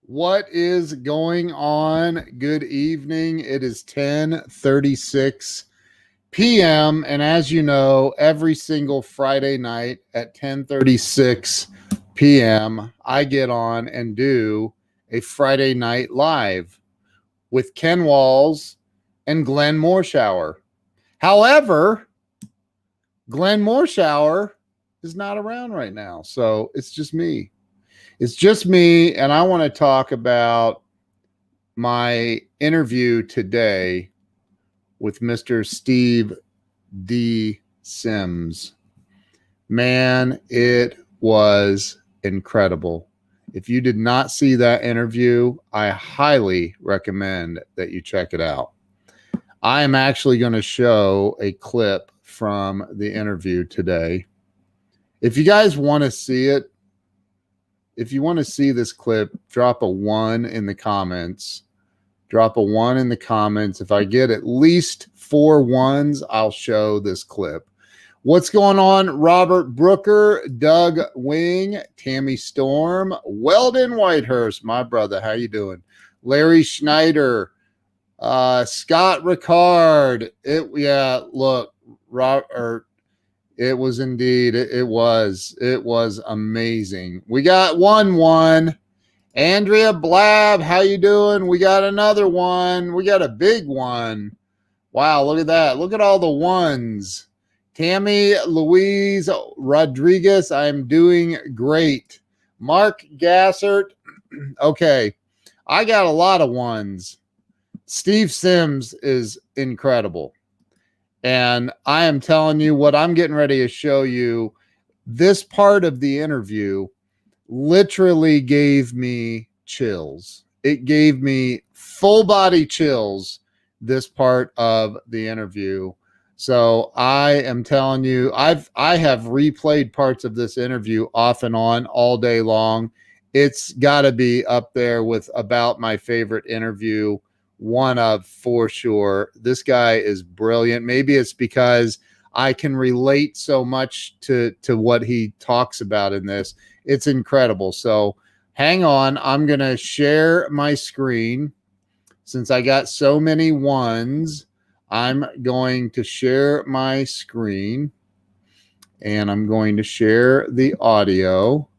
What is going on? Good evening. It is 10:36 p.m. and as you know, every single Friday night at 10:36 p.m., I get on and do a Friday night live with Ken Walls and Glenn Morshower. However, Glenn Morshower is not around right now, so it's just me. It's just me, and I want to talk about my interview today with Mr. Steve D. Sims. Man, it was incredible. If you did not see that interview, I highly recommend that you check it out. I am actually going to show a clip from the interview today. If you guys want to see it, if you want to see this clip, drop a 1 in the comments. Drop a 1 in the comments. If I get at least 4 ones, I'll show this clip. What's going on? Robert Brooker, Doug Wing, Tammy Storm, Weldon Whitehurst, my brother. How you doing? Larry Schneider, Scott Ricard. Look, it was indeed. It was amazing. We got 1-1. Andrea Blab, how you doing? We got another one. We got a big one. Wow, look at that. Look at all the ones. Tammy Louise Rodriguez, I'm doing great. Mark Gassert. Okay, I got a lot of ones. Steve Sims is incredible. And I am telling you what I'm getting ready to show you. This part of the interview literally gave me chills. It gave me full body chills, this part of the interview. So I am telling you, I have replayed parts of this interview off and on all day long. It's got to be up there with about my favorite interview. One of, for sure. This guy is brilliant. Maybe it's because I can relate so much to what he talks about in this. It's incredible. So hang on. I'm going to share my screen. Since I got so many ones, I'm going to share my screen and I'm going to share the audio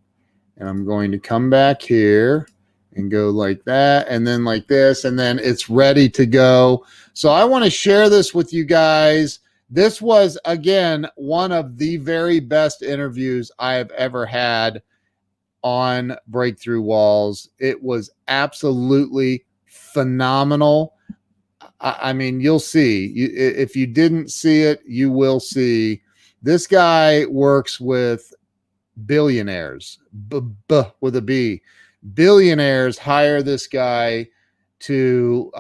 and I'm going to come back here and go like that and then like this, and then it's ready to go. So I want to share this with you guys. This was, again, one of the very best interviews I have ever had on Breakthrough Walls. It was absolutely phenomenal. I mean, you'll see. If you didn't see it, you will see. This guy works with billionaires, with a B. Billionaires hire this guy to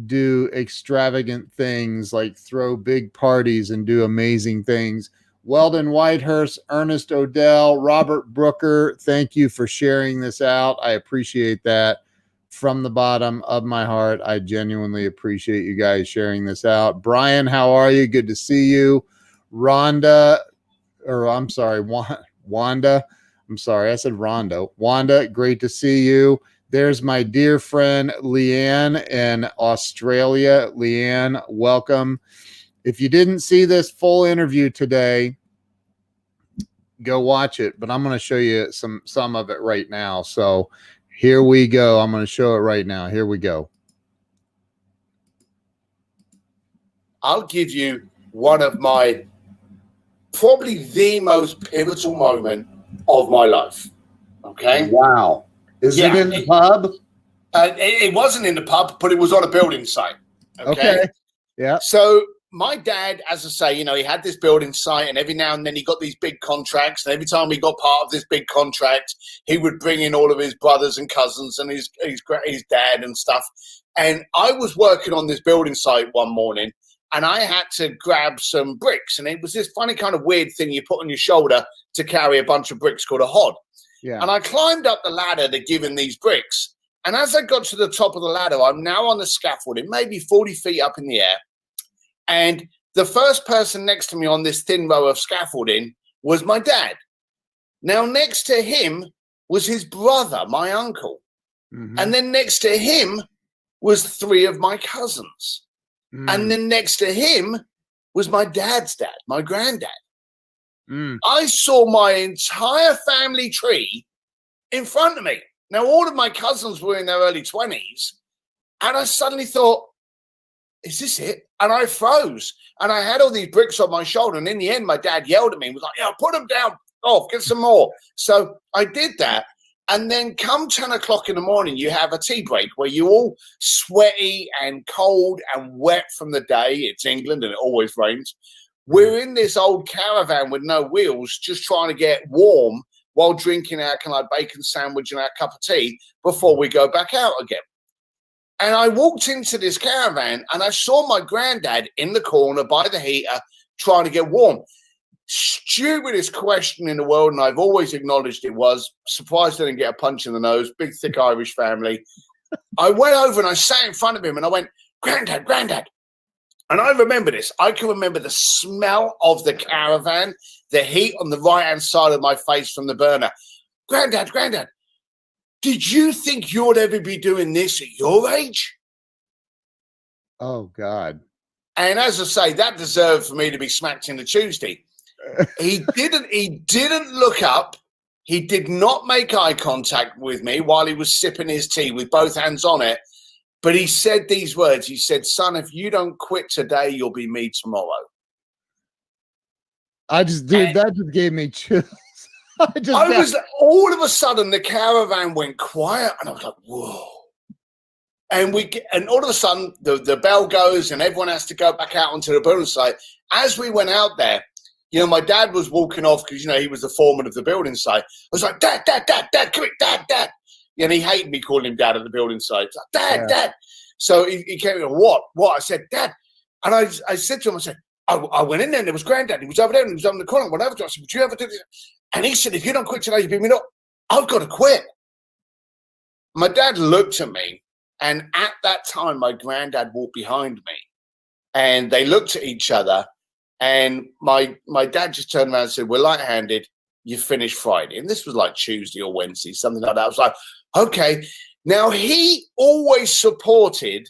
do extravagant things like throw big parties and do amazing things. Weldon Whitehurst, Ernest Odell, Robert Brooker, thank you for sharing this out. I appreciate that from the bottom of my heart. I genuinely appreciate you guys sharing this out. Brian, how are you? Good to see you. Wanda. I'm sorry, I said Rondo. Wanda, great to see you. There's my dear friend Leanne in Australia. Leanne, welcome. If you didn't see this full interview today, go watch it. But I'm going to show you some of it right now. So here we go. I'm going to show it right now. Here we go. I'll give you one of my, probably the most pivotal moment of my life. Okay. Wow. Is it in the pub? It wasn't in the pub, but it was on a building site. Okay. Yeah. So my dad, as I say, he had this building site, and every now and then he got these big contracts. And every time he got part of this big contract, he would bring in all of his brothers and cousins and his dad and stuff. And I was working on this building site one morning, and I had to grab some bricks. And it was this funny kind of weird thing you put on your shoulder to carry a bunch of bricks called a hod. Yeah. And I climbed up the ladder to give him these bricks. And as I got to the top of the ladder, I'm now on the scaffolding, maybe 40 feet up in the air. And the first person next to me on this thin row of scaffolding was my dad. Now, next to him was his brother, my uncle. Mhm. And then next to him was 3 of my cousins. And then next to him was my dad's dad, my granddad. I saw my entire family tree in front of me. Now, all of my cousins were in their early 20s. And I suddenly thought, is this it? And I froze. And I had all these bricks on my shoulder. And in the end, my dad yelled at me and was like, yeah, put them down off, get some more. So I did that. And then come 10 o'clock in the morning, you have a tea break where you're all sweaty and cold and wet from the day. It's England and it always rains. We're in this old caravan with no wheels, just trying to get warm while drinking our kind of bacon sandwich and our cup of tea before we go back out again. And I walked into this caravan and I saw my granddad in the corner by the heater trying to get warm. Stupidest question in the world, and I've always acknowledged it was. Surprised I didn't get a punch in the nose. Big, thick Irish family. I went over and I sat in front of him and I went, Granddad, Granddad. And I remember this. I can remember the smell of the caravan, the heat on the right-hand side of my face from the burner. Granddad, Granddad, did you think you would ever be doing this at your age? Oh, God. And as I say, that deserved for me to be smacked in the Tuesday. He didn't look up. He did not make eye contact with me while he was sipping his tea with both hands on it. But he said these words. He said, son, if you don't quit today, you'll be me tomorrow. That just gave me chills. All of a sudden, the caravan went quiet and I was like, whoa. And all of a sudden, the bell goes and everyone has to go back out onto the building site. As we went out there, you know, my dad was walking off because, you know, he was the foreman of the building site. I was like, Dad, come here, Dad. And he hated me calling him Dad at the building site. Like, Dad. So he came in, what? I said, Dad. And I said to him, I said, I went in there and there was Granddad. He was over there and he was over in the corner. Whatever. I said, would you ever do this? And he said, if you don't quit today, you beat me up. I've got to quit. My dad looked at me, and at that time, my granddad walked behind me, and they looked at each other. And my dad just turned around and said, we're light-handed. You finish Friday. And this was like Tuesday or Wednesday, something like that. I was like, okay. Now, he always supported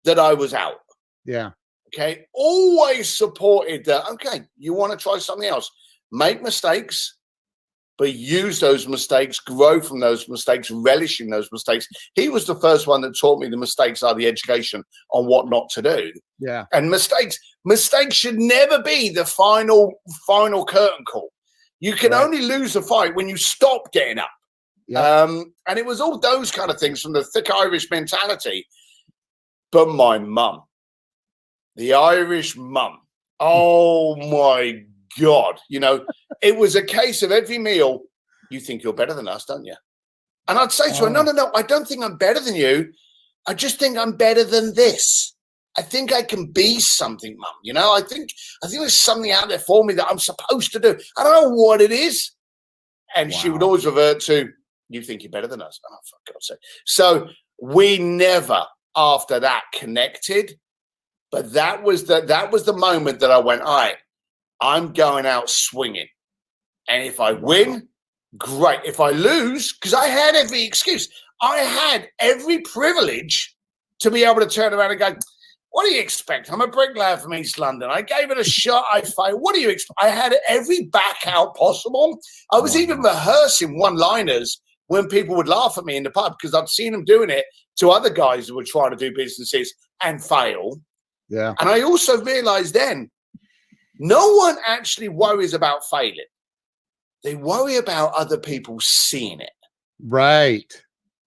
that I was out. Yeah. Okay. Always supported that, okay, you want to try something else. Make mistakes, but use those mistakes, grow from those mistakes, relish in those mistakes. He was the first one that taught me the mistakes are the education on what not to do. Yeah. And mistakes should never be the final curtain call. You can only lose a fight when you stop getting up. Yeah. And it was all those kind of things from the thick Irish mentality. But my mum, the Irish mum, oh my God, you know, it was a case of every meal, you think you're better than us, don't you? And I'd say to her, no, I don't think I'm better than you. I just think I'm better than this. I think I can be something, Mum. You know, I think there's something out there for me that I'm supposed to do. I don't know what it is. And she would always revert to, you think you're better than us. Oh, for God's sake. So we never, after that, connected. But that was the moment that I went, all right, I'm going out swinging. And if I win, great. If I lose, because I had every excuse, I had every privilege to be able to turn around and go, what do you expect? I'm a bricklayer from East London. I gave it a shot. I failed. What do you expect? I had every back out possible. I was even rehearsing one-liners when people would laugh at me in the pub because I'd seen them doing it to other guys who were trying to do businesses and fail. Yeah. And I also realized then, no one actually worries about failing. They worry about other people seeing it. Right.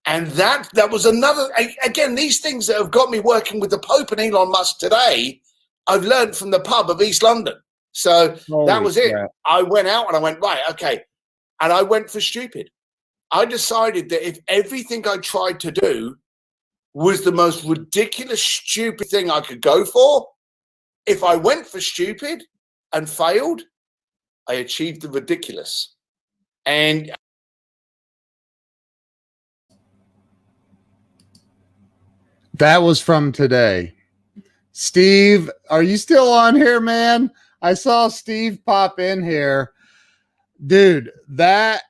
And that was another, again, these things that have got me working with the Pope and Elon Musk today, I've learned from the pub of East London. So that was it. Crap. I went out and I went, right, okay. And I went for stupid. I decided that if everything I tried to do was the most ridiculous, stupid thing I could go for, if I went for stupid and failed, I achieved the ridiculous. And that was from today. Steve, are you still on here, man? I saw Steve pop in here. Dude, that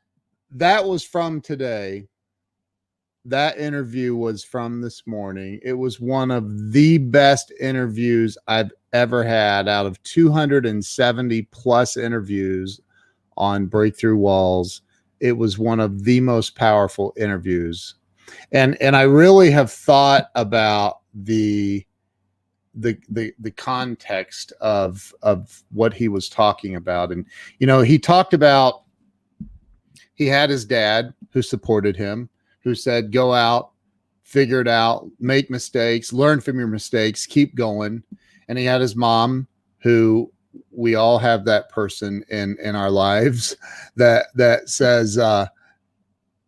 was from today. that interview was from this morning. It was one of the best interviews I've ever had out of 270 plus interviews on Breakthrough Walls. It was one of the most powerful interviews. And I really have thought about the context of what he was talking about. And, you know, he talked about, he had his dad who supported him, who said, go out, figure it out, make mistakes, learn from your mistakes, keep going. And he had his mom, who we all have that person in our lives that says,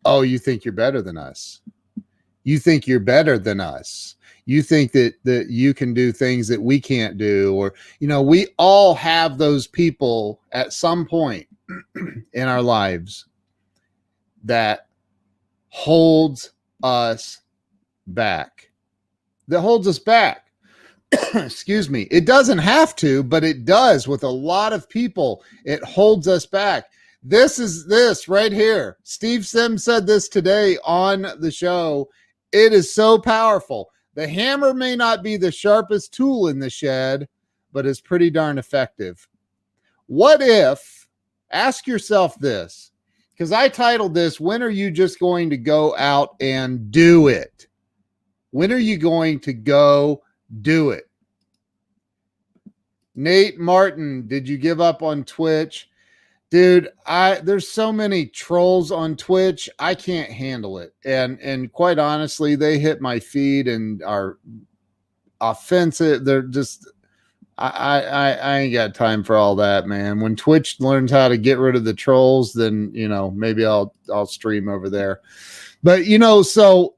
oh, you think you're better than us. You think you're better than us. You think that you can do things that we can't do. Or, you know, we all have those people at some point in our lives that holds us back. Excuse me. It doesn't have to, but it does with a lot of people. It holds us back. This right here. Steve Sims said this today on the show. It is so powerful. The hammer may not be the sharpest tool in the shed, but it's pretty darn effective. What if, ask yourself this, because I titled this, when are you just going to go out and do it? When are you going to go do it? Nate Martin, did you give up on Twitch? Dude, there's so many trolls on Twitch, I can't handle it. And quite honestly, they hit my feed and are offensive. They're just, I ain't got time for all that, man. When Twitch learns how to get rid of the trolls, then, you know, maybe I'll stream over there. But, you know, so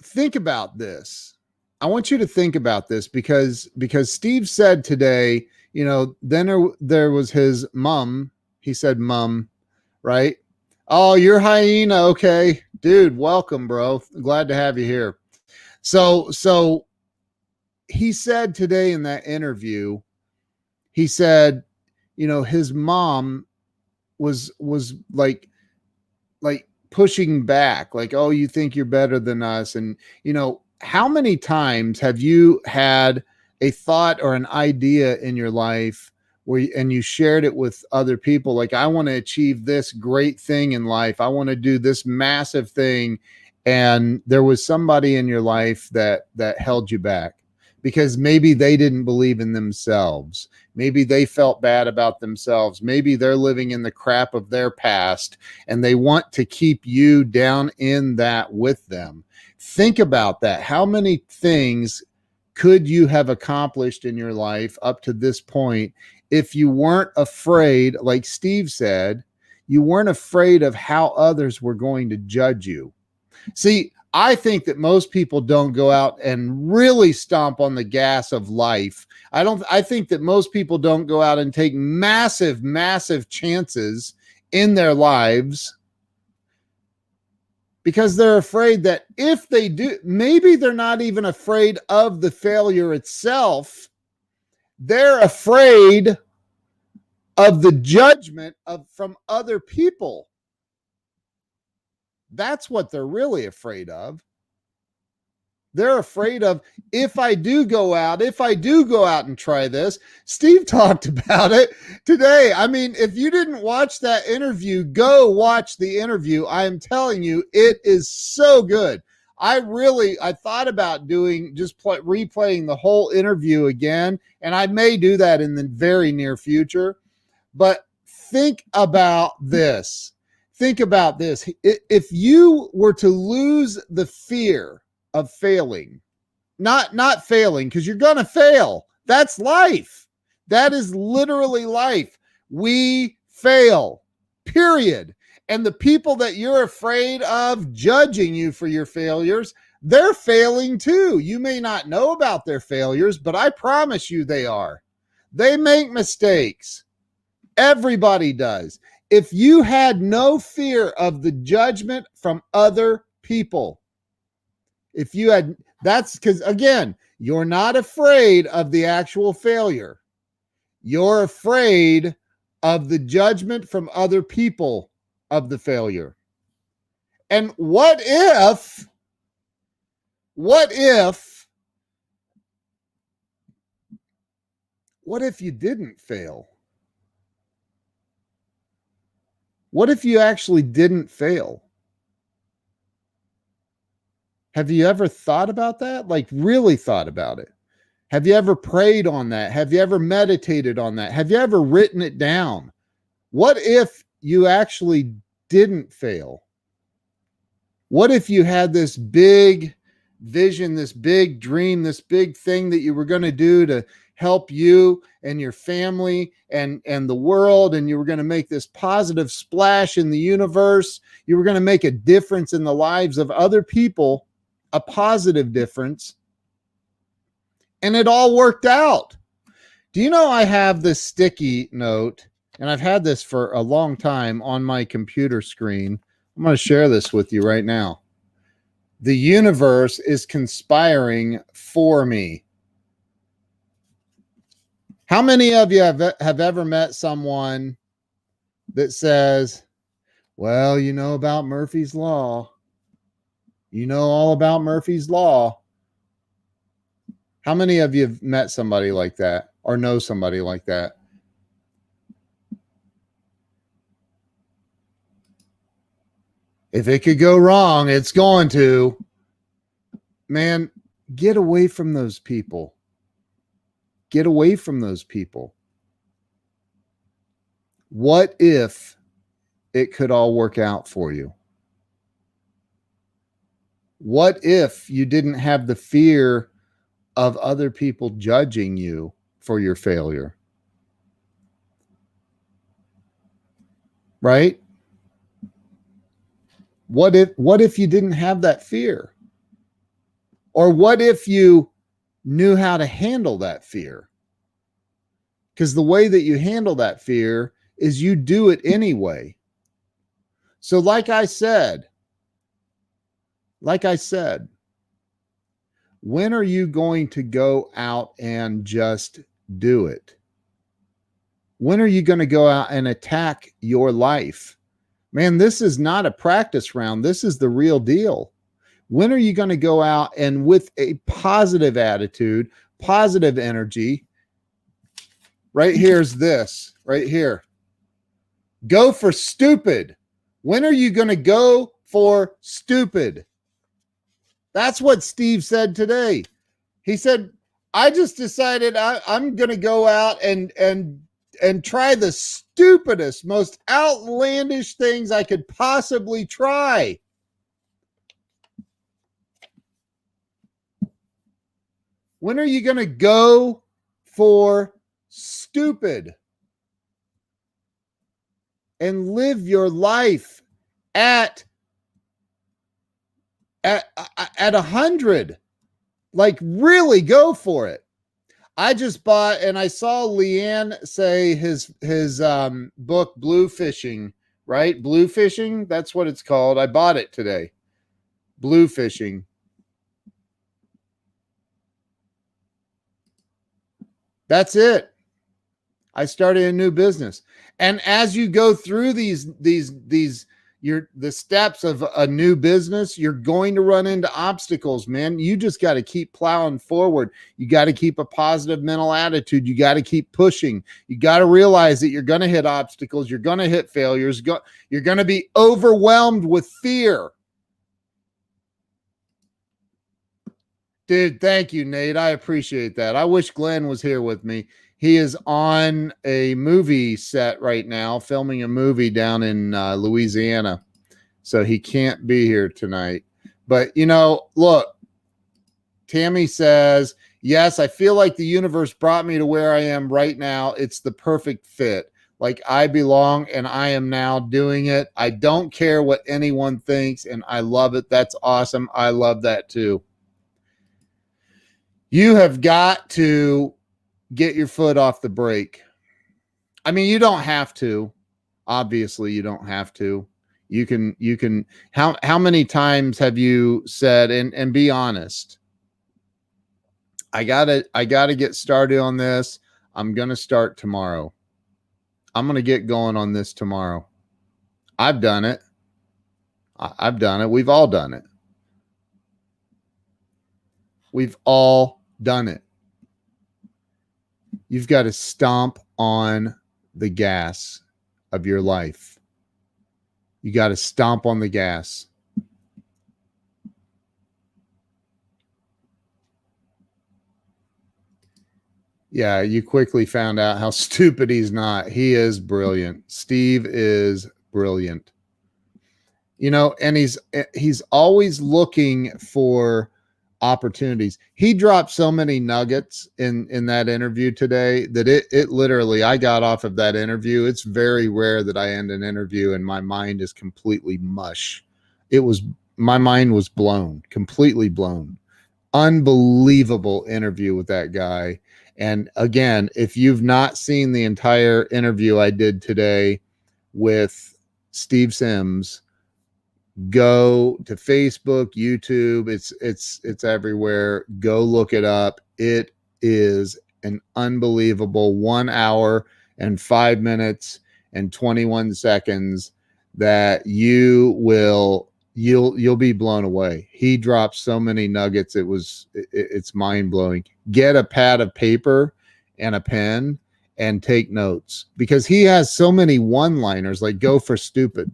think about this. I want you to think about this because Steve said today, you know, then there was his mom. He said, mom, right? Oh, you're hyena. Okay, dude, welcome, bro. Glad to have you here. So he said today in that interview, he said, you know, his mom was like pushing back, like, oh, you think you're better than us. And, you know, how many times have you had a thought or an idea in your life and you shared it with other people? Like, I want to achieve this great thing in life. I want to do this massive thing. And there was somebody in your life that held you back because maybe they didn't believe in themselves. Maybe they felt bad about themselves. Maybe they're living in the crap of their past and they want to keep you down in that with them. Think about that. How many things could you have accomplished in your life up to this point if you weren't afraid, like Steve said, you weren't afraid of how others were going to judge you? See, I think that most people don't go out and really stomp on the gas of life. I think that most people don't go out and take massive, massive chances in their lives because they're afraid that if they do, maybe they're not even afraid of the failure itself. They're afraid of the judgment from other people. That's what they're really afraid of. They're afraid of, if I do go out and try this. Steve talked about it today. I mean, if you didn't watch that interview, go watch the interview. I am telling you, it is so good. I thought about replaying the whole interview again, and I may do that in the very near future. But think about this. Think about this. If you were to lose the fear of failing, not failing, because you're going to fail. That's life. That is literally life. We fail, period. And the people that you're afraid of judging you for your failures, they're failing too. You may not know about their failures, but I promise you they are. They make mistakes. Everybody does. If you had no fear of the judgment from other people, that's because, again, you're not afraid of the actual failure. You're afraid of the judgment from other people of the failure. And what if you didn't fail? What if you actually didn't fail? Have you ever thought about that? Like, really thought about it? Have you ever prayed on that? Have you ever meditated on that? Have you ever written it down? What if you actually didn't fail? What if you had this big vision, this big dream, this big thing that you were going to do to help you and your family and the world, and you were going to make this positive splash in the universe? You were going to make a difference in the lives of other people, a positive difference, and it all worked out. Do you know I have this sticky note, and I've had this for a long time on my computer screen. I'm going to share this with you right now. The universe is conspiring for me. How many of you have ever met someone that says, well, you know about Murphy's Law. You know all about Murphy's Law. How many of you have met somebody like that or know somebody like that? If it could go wrong, it's going to. Man, get away from those people. Get away from those people. What if it could all work out for you? What if you didn't have the fear of other people judging you for your failure? Right? What if you didn't have that fear? Or what if you knew how to handle that fear? Because the way that you handle that fear is you do it anyway. So like I said, when are you going to go out and just do it? When are you going to go out and attack your life? Man, this is not a practice round. This is the real deal. When are you going to go out and with a positive attitude, positive energy? Right here's this, right here. Go for stupid. When are you going to go for stupid? That's what Steve said today. He said, I just decided I'm going to go out and try the stupidest, most outlandish things I could possibly try. When are you going to go for stupid and live your life at 100? Like, really go for it. I just bought, and I saw Leanne say his book, Blue Fishing, right? Blue Fishing, that's what it's called. I bought it today. Blue Fishing. That's it. I started a new business. And as you go through the steps of a new business, you're going to run into obstacles, man. You just got to keep plowing forward. You got to keep a positive mental attitude. You got to keep pushing. You got to realize that you're going to hit obstacles. You're going to hit failures. You're going to be overwhelmed with fear. Dude, thank you, Nate. I appreciate that. I wish Glenn was here with me. He is on a movie set right now, filming a movie down in Louisiana. So he can't be here tonight. But, you know, look, Tammy says, yes, I feel like the universe brought me to where I am right now. It's the perfect fit. Like, I belong and I am now doing it. I don't care what anyone thinks, and I love it. That's awesome. I love that too. You have got to get your foot off the brake. I mean, you don't have to. Obviously, you don't have to. You can, how many times have you said, and be honest, I gotta get started on this. I'm going to start tomorrow. I'm going to get going on this tomorrow. I've done it. I've done it. We've all done it. We've all done it. You've got to stomp on the gas of your life. You got to stomp on the gas. Yeah, you quickly found out how stupid he's not. He is brilliant. Steve is brilliant. You know, and he's always looking for opportunities. He dropped so many nuggets in that interview today that it literally, I got off of that interview. It's very rare that I end an interview and my mind is completely mush. My mind was blown, completely blown. Unbelievable interview with that guy. And again, if you've not seen the entire interview I did today with Steve Sims, go to Facebook, YouTube. It's everywhere. Go look it up. It is an unbelievable 1 hour and 5 minutes and 21 seconds that you'll be blown away. He dropped so many nuggets. It's mind blowing. Get a pad of paper and a pen and take notes, because he has so many one-liners, like go for stupid.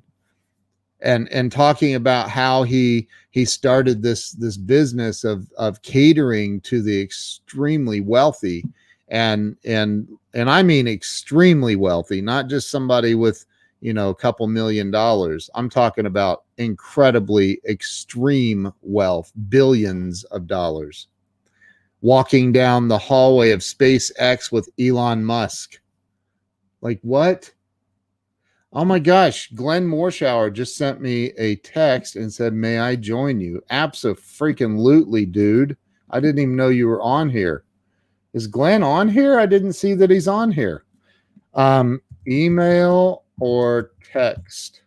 And talking about how he started this business of catering to the extremely wealthy, and I mean extremely wealthy, not just somebody with, you know, a couple $1 million. I'm talking about incredibly extreme wealth, billions of dollars. Walking down the hallway of SpaceX with Elon Musk. Like, what? Oh my gosh, Glenn Morshower just sent me a text and said, "May I join you?" Abso-freaking-lutely, dude. I didn't even know you were on here. Is Glenn on here? I didn't see that he's on here. Email or text?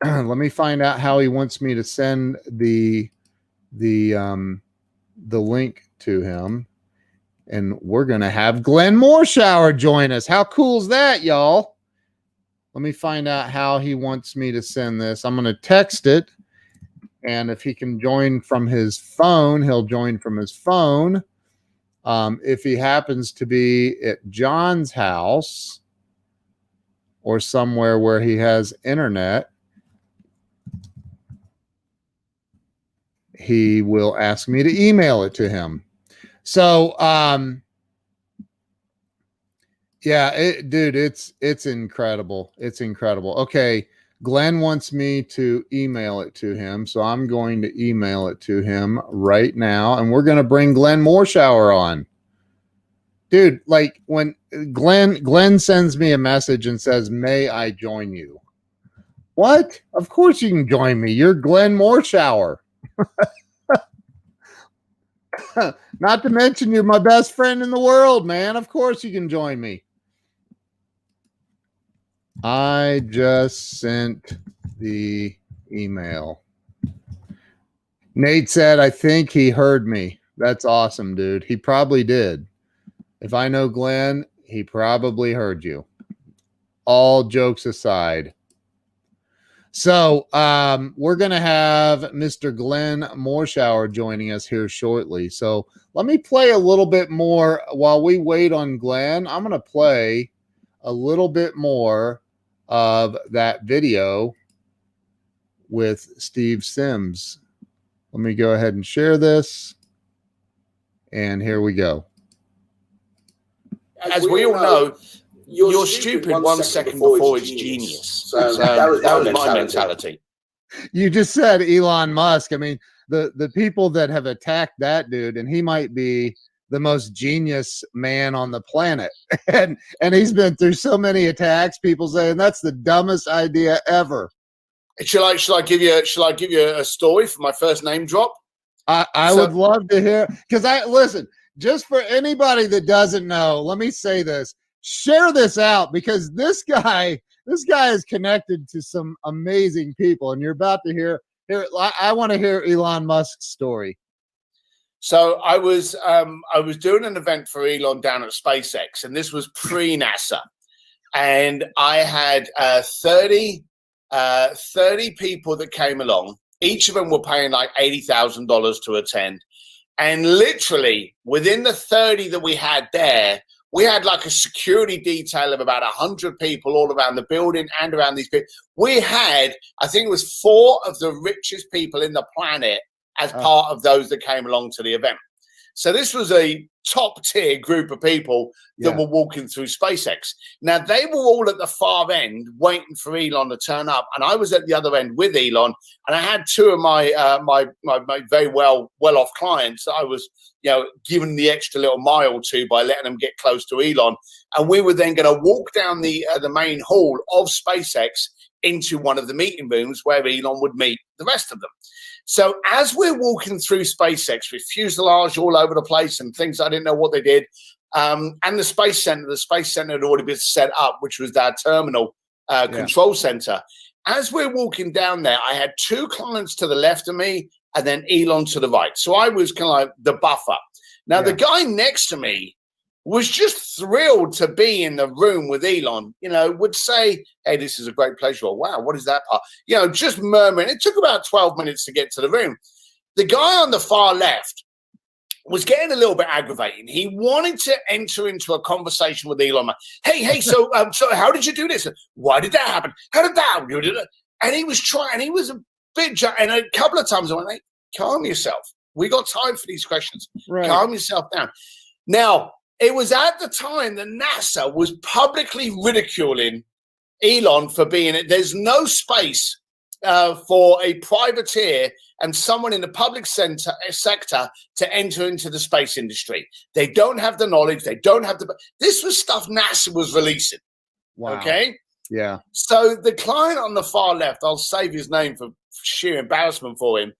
Let me find out how he wants me to send the link to him. And we're going to have Glenn Morshower join us. How cool is that, y'all? Let me find out how he wants me to send this. I'm going to text it. And if he can join from his phone, he'll join from his phone. If he happens to be at John's house or somewhere where he has internet, he will ask me to email it to him. So, yeah, dude, it's incredible. It's incredible. Okay, Glenn wants me to email it to him, so I'm going to email it to him right now, and we're going to bring Glenn Morshower on. Dude, like when Glenn sends me a message and says, "May I join you?" What? Of course you can join me. You're Glenn Morshower. Not to mention you're my best friend in the world, man. Of course you can join me. I just sent the email. Nate said, "I think he heard me." That's awesome, dude. He probably did. If I know Glenn, he probably heard you. All jokes aside. So we're going to have Mr. Glenn Morshower joining us here shortly. So let me play a little bit more while we wait on Glenn. I'm going to play a little bit more of that video with Steve Sims. Let me go ahead and share this. And here we go. As we all know, you're stupid 1 second before it's genius. So that was my mentality. You just said Elon Musk. I mean, the people that have attacked that dude, and he might be the most genius man on the planet. and he's been through so many attacks, people saying that's the dumbest idea ever. Shall I give you a story for my first name drop? I would love to hear, because listen, just for anybody that doesn't know, let me say this. Share this out, because this guy is connected to some amazing people, and you're about to hear. I want to hear Elon Musk's story. So I was doing an event for Elon down at SpaceX, and this was pre-NASA. and I had 30 people that came along. Each of them were paying like $80,000 to attend. And literally within the 30 that we had there, we had like a security detail of about 100 people all around the building and around these people. We had, I think it was 4 of the richest people in the planet as part of those that came along to the event. So this was a top tier group of people that were walking through SpaceX. Now they were all at the far end waiting for Elon to turn up, and I was at the other end with Elon, and I had 2 of my my very well off clients that I was giving the extra little mile to by letting them get close to Elon, and we were then going to walk down the main hall of SpaceX into one of the meeting rooms where Elon would meet the rest of them. So as we're walking through SpaceX with fuselage all over the place and things I didn't know what they did, and the Space Center had already been set up, which was our terminal control center. As we're walking down there, I had 2 clients to the left of me and then Elon to the right. So I was kind of like the buffer. Now, the guy next to me was just thrilled to be in the room with Elon, would say, hey, this is a great pleasure. Or, wow, what is that part? Just murmuring. It took about 12 minutes to get to the room. The guy on the far left was getting a little bit aggravating. He wanted to enter into a conversation with Elon. Hey, so how did you do this? Why did that happen? How did that happen? And he was trying, and he was a bit, and a couple of times I went, hey, calm yourself. We got time for these questions. Right. Calm yourself down. Now, it was at the time that NASA was publicly ridiculing Elon for being it. There's no space for a privateer and someone in the public sector to enter into the space industry. They don't have the knowledge. They don't have the. This was stuff NASA was releasing. Wow. Okay. Yeah. So the client on the far left, I'll save his name for sheer embarrassment for him,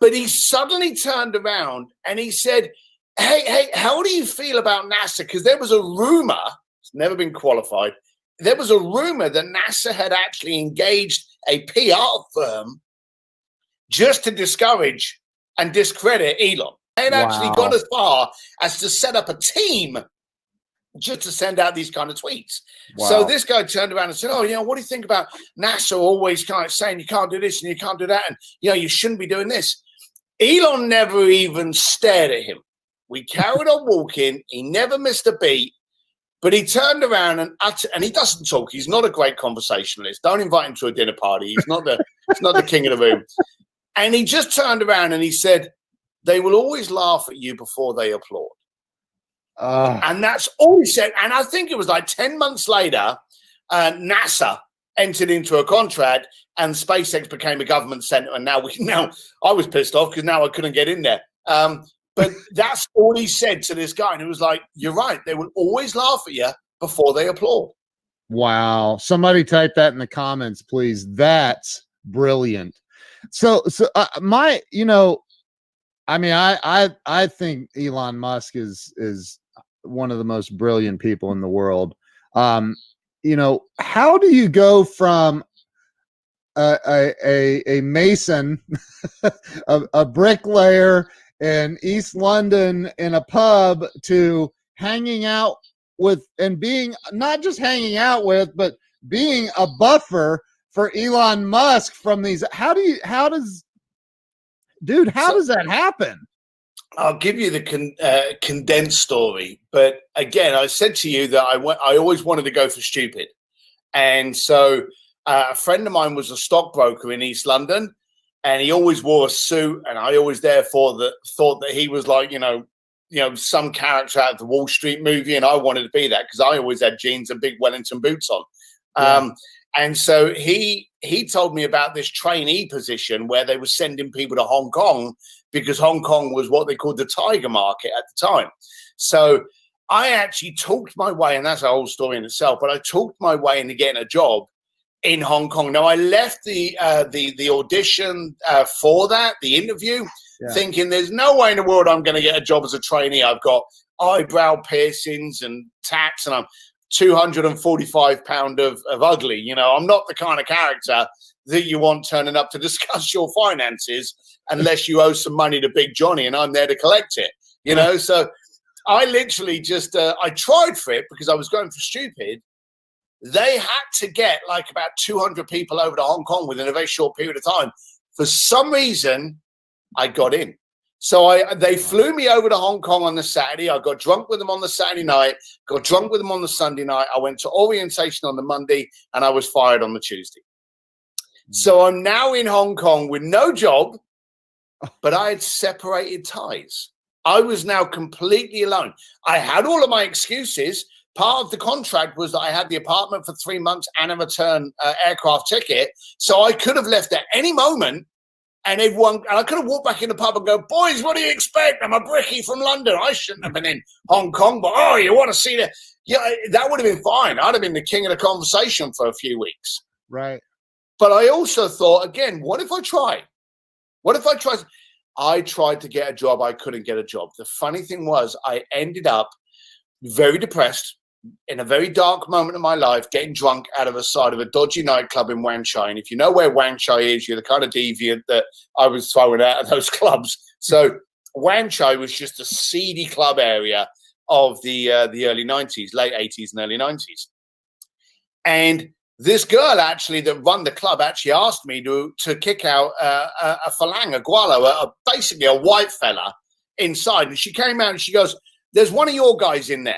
but he suddenly turned around and he said, Hey, how do you feel about NASA? Because there was a rumor, it's never been qualified, there was a rumor that NASA had actually engaged a PR firm just to discourage and discredit Elon. They had actually gone as far as to set up a team just to send out these kind of tweets. Wow. So this guy turned around and said, what do you think about NASA always kind of saying you can't do this and you can't do that and, you shouldn't be doing this? Elon never even stared at him. We carried on walking. He never missed a beat, but he turned around and he doesn't talk. He's not a great conversationalist. Don't invite him to a dinner party. He's not the king of the room. And he just turned around and he said, they will always laugh at you before they applaud. And that's all he said. And I think it was like 10 months later, NASA entered into a contract and SpaceX became a government center. And now I was pissed off because now I couldn't get in there. But that's all he said to this guy. And it was like, you're right. They will always laugh at you before they applaud. Wow. Somebody type that in the comments, please. That's brilliant. So I think Elon Musk is one of the most brilliant people in the world. How do you go from a mason, a bricklayer in East London in a pub to hanging out with and being not just hanging out with, but being a buffer for Elon Musk from these? How does that happen? I'll give you the condensed story. But again, I said to you that I always wanted to go for stupid. And so a friend of mine was a stockbroker in East London. And he always wore a suit, and I always therefore thought that he was like, some character out of the Wall Street movie, and I wanted to be that because I always had jeans and big Wellington boots on. Yeah. And so he told me about this trainee position where they were sending people to Hong Kong because Hong Kong was what they called the tiger market at the time. So I actually talked my way, and that's a whole story in itself, but I talked my way into getting a job in Hong Kong. Now, I left the audition for that, the interview, thinking there's no way in the world I'm going to get a job as a trainee. I've got eyebrow piercings and tats, and I'm 245 pounds of ugly. I'm not the kind of character that you want turning up to discuss your finances unless you owe some money to Big Johnny, and I'm there to collect it. So I literally just I tried for it because I was going for stupid. they had to get like about 200 people over to Hong Kong within a very short period of time. For some reason, I got in. So they flew me over to Hong Kong on the Saturday. I got drunk with them on the Saturday night, got drunk with them on the Sunday night. I went to orientation on the Monday, and I was fired on the Tuesday. So I'm now in Hong Kong with no job, but I had separated ties. I was now completely alone. I had all of my excuses. Part of the contract was that I had the apartment for 3 months and a return aircraft ticket. So I could have left at any moment. And I could have walked back in the pub and go, boys, what do you expect? I'm a brickie from London. I shouldn't have been in Hong Kong, but you want to see that? Yeah, that would have been fine. I'd have been the king of the conversation for a few weeks. Right. But I also thought, again, what if I try? What if I try? I tried to get a job. I couldn't get a job. The funny thing was I ended up very depressed in a very dark moment of my life, getting drunk out of the side of a dodgy nightclub in Wan Chai. And if you know where Wan Chai is, you're the kind of deviant that I was throwing out of those clubs. So Wan Chai was just a seedy club area of the early 90s, late 80s and early 90s. And this girl actually that run the club actually asked me to kick out a Falang, a Gualo, basically a white fella inside. And she came out and she goes, there's one of your guys in there.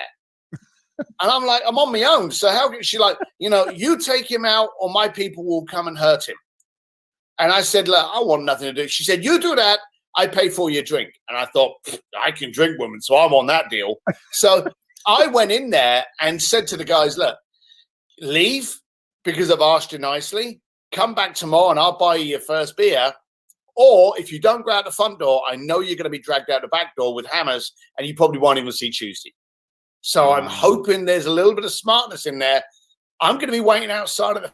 And I'm like, I'm on my own. So how can she like, you take him out or my people will come and hurt him. And I said, look, I want nothing to do. She said, you do that. I pay for your drink. And I thought, I can drink, woman. So I'm on that deal. So I went in there and said to the guys, look, leave because I've asked you nicely. Come back tomorrow and I'll buy you your first beer. Or if you don't go out the front door, I know you're going to be dragged out the back door with hammers and you probably won't even see Tuesday. So I'm hoping there's a little bit of smartness in there. I'm going to be waiting outside of the.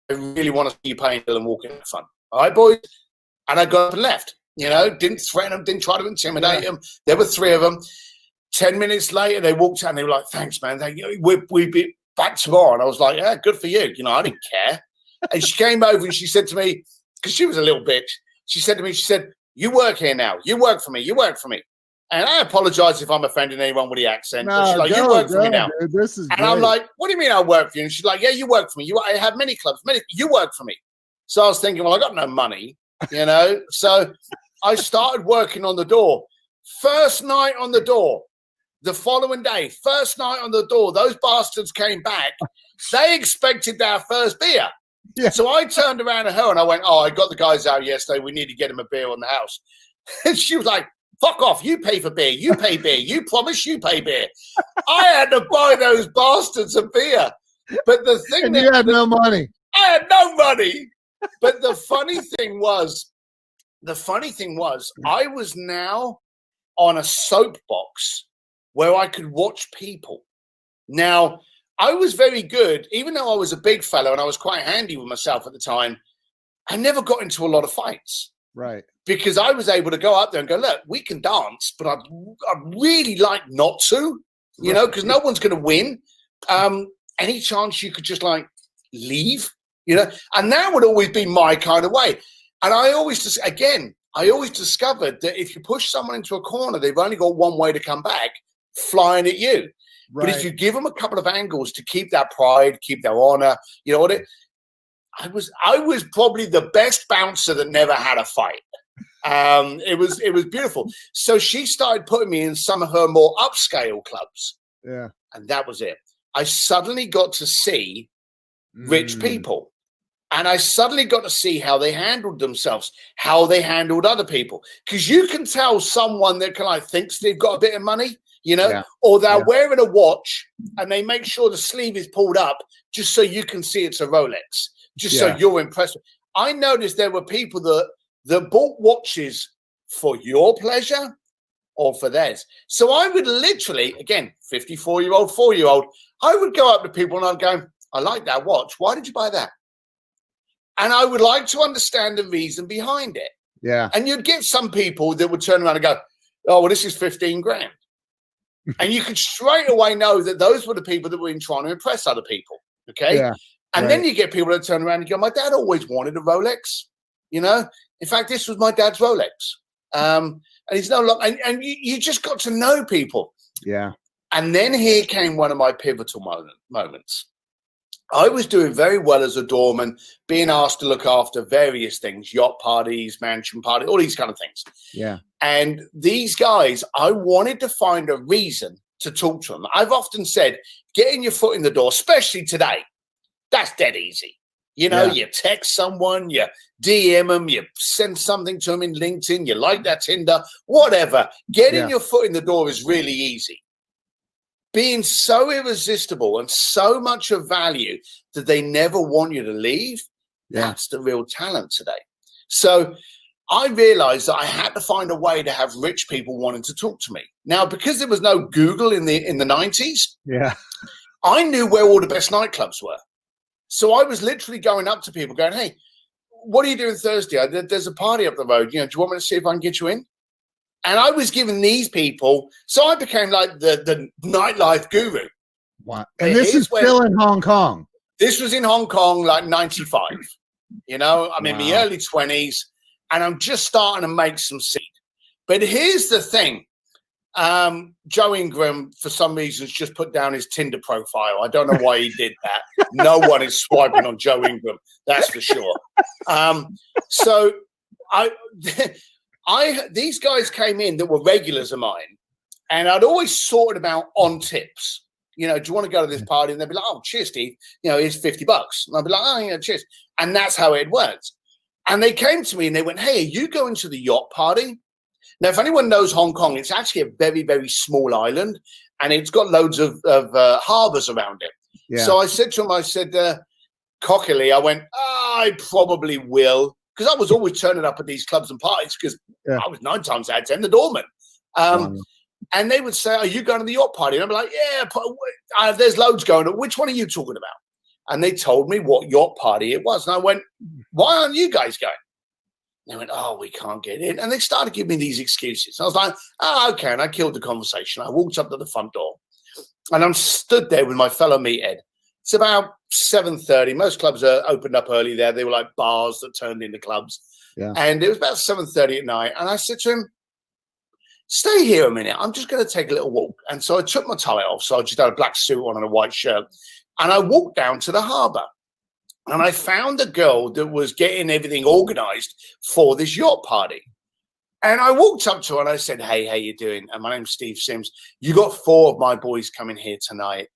I really want to see you paying bill and walking in the front. All right, boys. And I got up and left. Didn't threaten them, didn't try to intimidate them. There were 3 of them. 10 minutes later, they walked out and they were like, "Thanks, man. We'll be back tomorrow." And I was like, "Yeah, good for you." I didn't care. And she came over and she said to me, because she was a little bitch. She said to me, "You work here now. You work for me. You work for me." And I apologize if I'm offending anyone with the accent. But she's like, you work for me now. Dude, this is and great. I'm like, what do you mean I work for you? And she's like, yeah, you work for me. I have many clubs. You work for me. So I was thinking, well, I got no money, So I started working on the door. First night on the door, the following day, first night on the door, those bastards came back. They expected their first beer. Yeah. So I turned around to her and I went, I got the guys out yesterday. We need to get him a beer on the house. And she was like, fuck off, you pay for beer, you pay beer, you promise you pay beer. I had to buy those bastards a beer. But the thing and you had no money. I had no money. But the funny thing was, I was now on a soapbox where I could watch people. Now, I was very good, even though I was a big fellow and I was quite handy with myself at the time, I never got into a lot of fights. Right. Because I was able to go up there and go, look, we can dance, but I'd really like not to, because no one's going to win. Any chance you could just like leave, and that would always be my kind of way. And I always discovered that if you push someone into a corner, they've only got one way to come back, flying at you. Right. But if you give them a couple of angles to keep that pride, keep their honor, I was probably the best bouncer that never had a fight. It was beautiful. So she started putting me in some of her more upscale clubs. Yeah. And that was it. I suddenly got to see rich people. And I suddenly got to see how they handled themselves, how they handled other people. Because you can tell someone that thinks they've got a bit of money, or they're wearing a watch and they make sure the sleeve is pulled up just so you can see it's a Rolex, just so you're impressed. I noticed there were people that bought watches for your pleasure or for theirs. So I would literally, again, 54-year-old, 4-year-old, I would go up to people and I'd go, I like that watch. Why did you buy that? And I would like to understand the reason behind it. Yeah. And you'd get some people that would turn around and go, oh, well, this is 15 grand. And you could straight away know that those were the people that were trying to impress other people. Okay. Yeah. And then you get people that turn around and go, my dad always wanted a Rolex. In fact, this was my dad's Rolex. And he's no longer, and you just got to know people. Yeah. And then here came one of my pivotal moments. I was doing very well as a doorman, being asked to look after various things, yacht parties, mansion parties, all these kind of things. Yeah. And these guys, I wanted to find a reason to talk to them. I've often said, getting your foot in the door, especially today, that's dead easy. You know, you text someone, you DM them, you send something to them in LinkedIn, you like that Tinder, whatever. Getting your foot in the door is really easy. Being so irresistible and so much of value that they never want you to leave, that's the real talent today. So I realized that I had to find a way to have rich people wanting to talk to me. Now, because there was no Google in the 90s, I knew where all the best nightclubs were. So I was literally going up to people going, hey, what are you doing Thursday? There's a party up the road. You know, do you want me to see if I can get you in? And I was giving these people, so I became like the nightlife guru. Wow. And this is still in Hong Kong. This was in Hong Kong, like 95. You know, I'm in the early 20s, and I'm just starting to make some seed. But here's the thing. Joe Ingram, for some reasons, just put down his Tinder profile. I don't know why he did that. No one is swiping on Joe Ingram, that's for sure. So these guys came in that were regulars of mine, and I'd always sorted them out on tips. You know, do you want to go to this party? And they'd be like, oh, cheers, Steve. You know, here's $50. And I'd be like, oh, yeah, cheers. And that's how it worked. And they came to me and they went, hey, are you going to the yacht party? Now, if anyone knows Hong Kong, it's actually a very, very small island, and it's got loads of harbors around it. Yeah. So I said to him, I said, cockily, I went, I probably will. Because I was always turning up at these clubs and parties because I was 9 times out of 10 the doorman. And they would say, are you going to the yacht party? And I'd be like, yeah, there's loads going on. Which one are you talking about? And they told me what yacht party it was. And I went, why aren't you guys going? And they went, oh, we can't get in. And they started giving me these excuses. I was like, oh, okay. And I killed the conversation. I walked up to the front door and I'm stood there with my fellow meathead. It's about 7:30. Most clubs are opened up early there. They were like bars that turned into clubs. Yeah. And it was about 7:30 at night. And I said to him, stay here a minute. I'm just going to take a little walk. And so I took my tie off. So I just had a black suit on and a white shirt. And I walked down to the harbor. And I found a girl that was getting everything organized for this yacht party. And I walked up to her and I said, hey, how you doing? And my name's Steve Sims. You got 4 of my boys coming here tonight.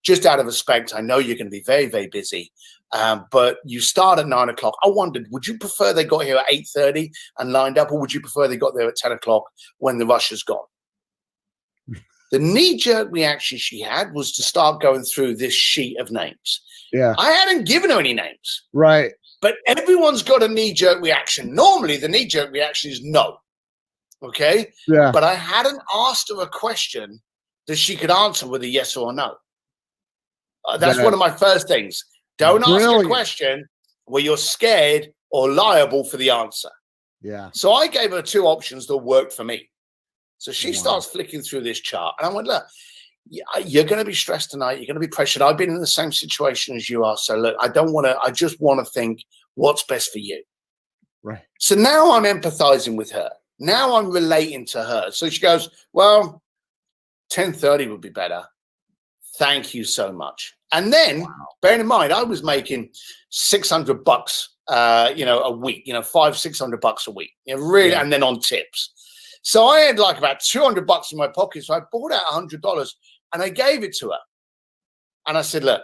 Just out of respect, I know you're going to be very, very busy. But you start at 9 o'clock. I wondered, would you prefer they got here at 8:30 and lined up, or would you prefer they got there at 10 o'clock when the rush is gone? The knee-jerk reaction she had was to start going through this sheet of names. Yeah, I hadn't given her any names. Right. But everyone's got a knee-jerk reaction. Normally, the knee-jerk reaction is no. Okay? Yeah. But I hadn't asked her a question that she could answer with a yes or a no. That's one of my first things. Don't ask a question where you're scared or liable for the answer. Yeah. So I gave her 2 options that worked for me. So she starts flicking through this chart. And I went, look, you're going to be stressed tonight. You're going to be pressured. I've been in the same situation as you are. So look, I just want to think what's best for you. Right. So now I'm empathizing with her. Now I'm relating to her. So she goes, well, 10:30 would be better. Thank you so much. And then, bearing in mind, I was making $600, a week, $500-600 a week, really, and then on tips. So I had like about $200 in my pocket. So I bought out $100 and I gave it to her. And I said, look,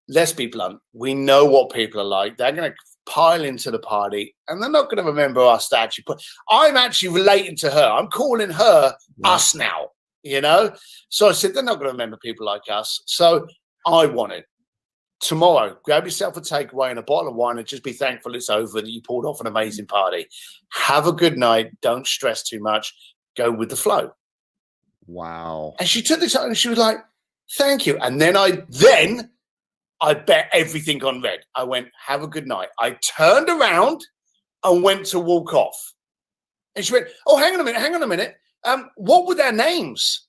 let's be blunt. We know what people are like. They're going to pile into the party and they're not going to remember us to actually put. I'm actually relating to her. I'm calling her us now, So I said, they're not going to remember people like us. So I wanted tomorrow, grab yourself a takeaway and a bottle of wine and just be thankful it's over, that you pulled off an amazing party. Have a good night. Don't stress too much. Go with the flow. Wow. And she took this out and she was like, thank you. And then I bet everything on red. I went, have a good night. I turned around and went to walk off. And she went, oh, hang on a minute. What were their names?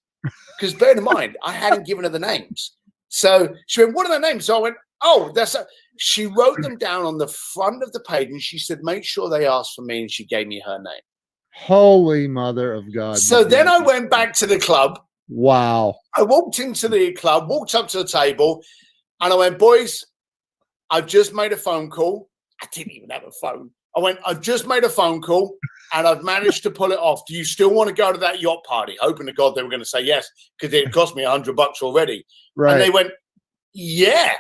Because bear in mind, I hadn't given her the names. So she went, what are their names? So I went, oh, she wrote them down on the front of the page and she said, make sure they ask for me. And she gave me her name. Holy mother of God. So then I went back to the club. Wow. I walked into the club, walked up to the table. And I went, boys, I've just made a phone call. I didn't even have a phone. I went, I've just made a phone call and I've managed to pull it off. Do you still want to go to that yacht party? Hoping to God they were going to say yes, because it cost me $100 already. Right. And they went, yeah.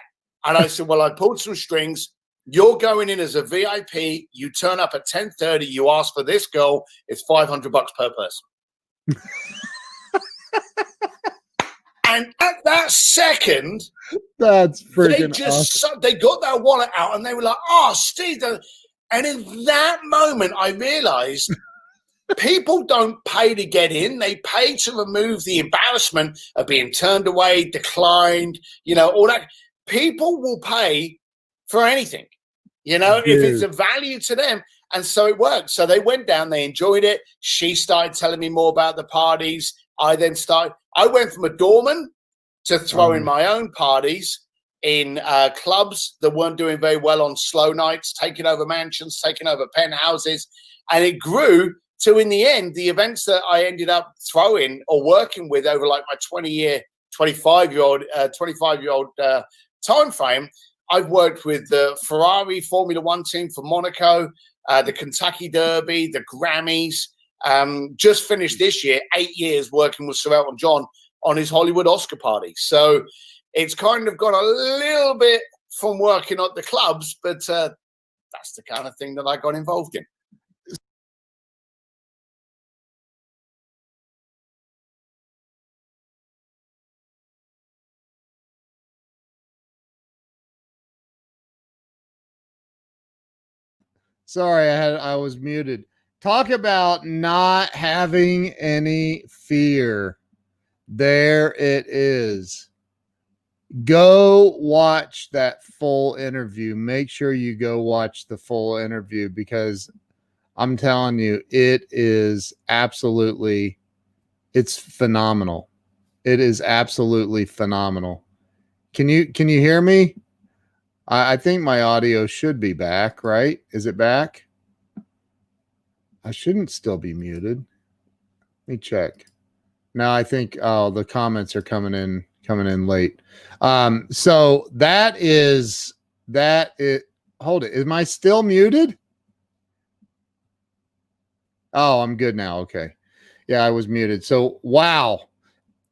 And I said, well, I pulled some strings. You're going in as a VIP. You turn up at 10:30. You ask for this girl. It's $500 per person. And at that second, that's freaking awesome. They got their wallet out and they were like, oh, Steve. And in that moment, I realized people don't pay to get in. They pay to remove the embarrassment of being turned away, declined, all that. People will pay for anything, if it's a value to them. And so it worked. So they went down, they enjoyed it. She started telling me more about the parties. I went from a doorman to throwing my own parties in clubs that weren't doing very well on slow nights, taking over mansions, taking over penthouses. And it grew to, in the end, the events that I ended up throwing or working with over like my 25-year-old time frame. I've worked with the Ferrari Formula One team for Monaco, the Kentucky Derby, the Grammys. Just finished this year, 8 years working with Sir Elton John on his Hollywood Oscar party. So it's kind of got a little bit from working at the clubs, but that's the kind of thing that I got involved in. Sorry, I was muted. Talk about not having any fear. There it is. Go watch that full interview. Make sure you go watch the full interview, because I'm telling you, it's phenomenal. It is absolutely phenomenal. Can you hear me? I think my audio should be back, right? Is it back? I shouldn't still be muted. Let me check. Now I think the comments are coming in late. So that is hold it. Am I still muted? Oh, I'm good now. Okay. Yeah, I was muted. So wow.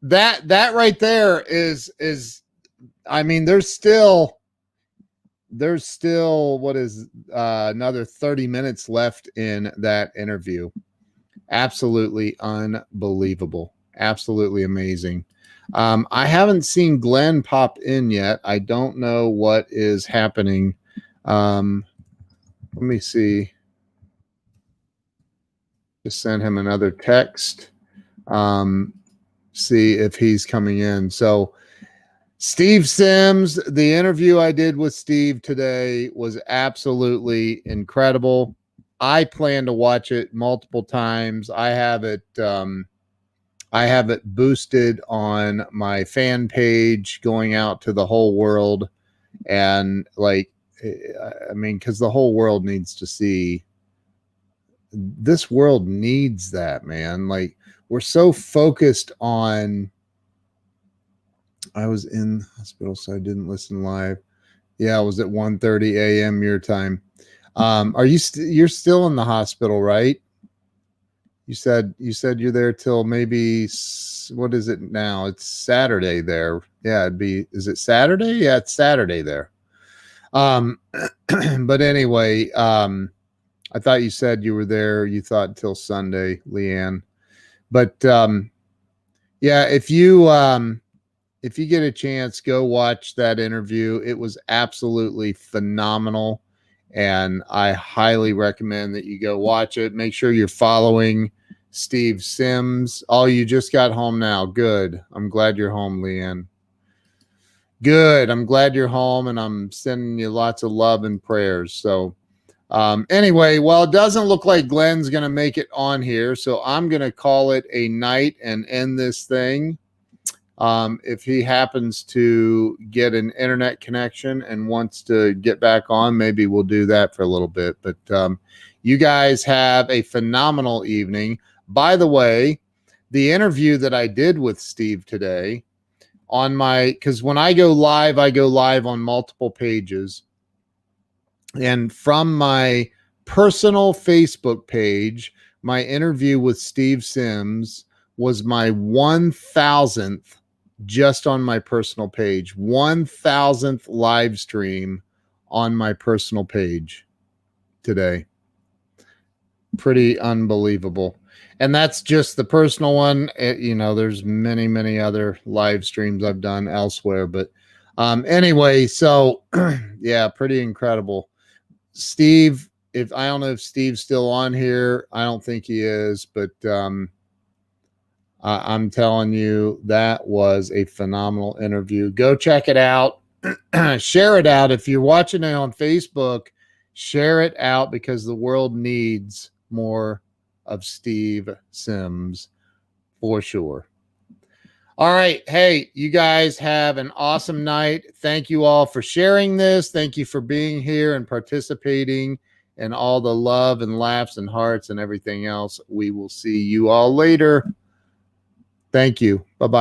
That right there is I mean, there's still what is another 30 minutes left in that interview. Absolutely unbelievable. Absolutely amazing. I haven't seen Glenn pop in yet. I don't know what is happening. Let me see. Just send him another text. See if he's coming in. So Steve Sims, the interview I did with Steve today was absolutely incredible. I plan to watch it multiple times. I have it boosted on my fan page, going out to the whole world. And because the whole world needs to see. This world needs that, man. Like, we're so focused on. I was in hospital, so I didn't listen live. Yeah, I was at 1:30 a.m. your time. Are you you're still in the hospital, right? You said you're there till maybe, what is it now? It's Saturday there. Yeah, is it Saturday? Yeah, it's Saturday there. But anyway, I thought you said you were there. You thought till Sunday, Leanne. But yeah, if you get a chance, go watch that interview. It was absolutely phenomenal, and I highly recommend that you go watch it. Make sure you're following Steve Sims. Oh, you just got home now. Good. I'm glad you're home, Leanne. Good. I'm glad you're home, and I'm sending you lots of love and prayers. So anyway, well, it doesn't look like Glenn's going to make it on here, so I'm going to call it a night and end this thing. If he happens to get an internet connection and wants to get back on, maybe we'll do that for a little bit. But you guys have a phenomenal evening. By the way, the interview that I did with Steve today on my, because when I go live on multiple pages. And from my personal Facebook page, my interview with Steve Sims was my 1,000th just on my personal page, 1,000th live stream on my personal page today. Pretty unbelievable. And that's just the personal one. There's many other live streams I've done elsewhere, but anyway, so yeah, pretty incredible. Steve, I don't know if Steve's still on here. I don't think he is, but I'm telling you, that was a phenomenal interview. Go check it out. Share it out. If you're watching it on Facebook, share it out because the world needs more of Steve Sims for sure. All right. Hey, you guys have an awesome night. Thank you all for sharing this. Thank you for being here and participating and all the love and laughs and hearts and everything else. We will see you all later. Thank you. Bye-bye.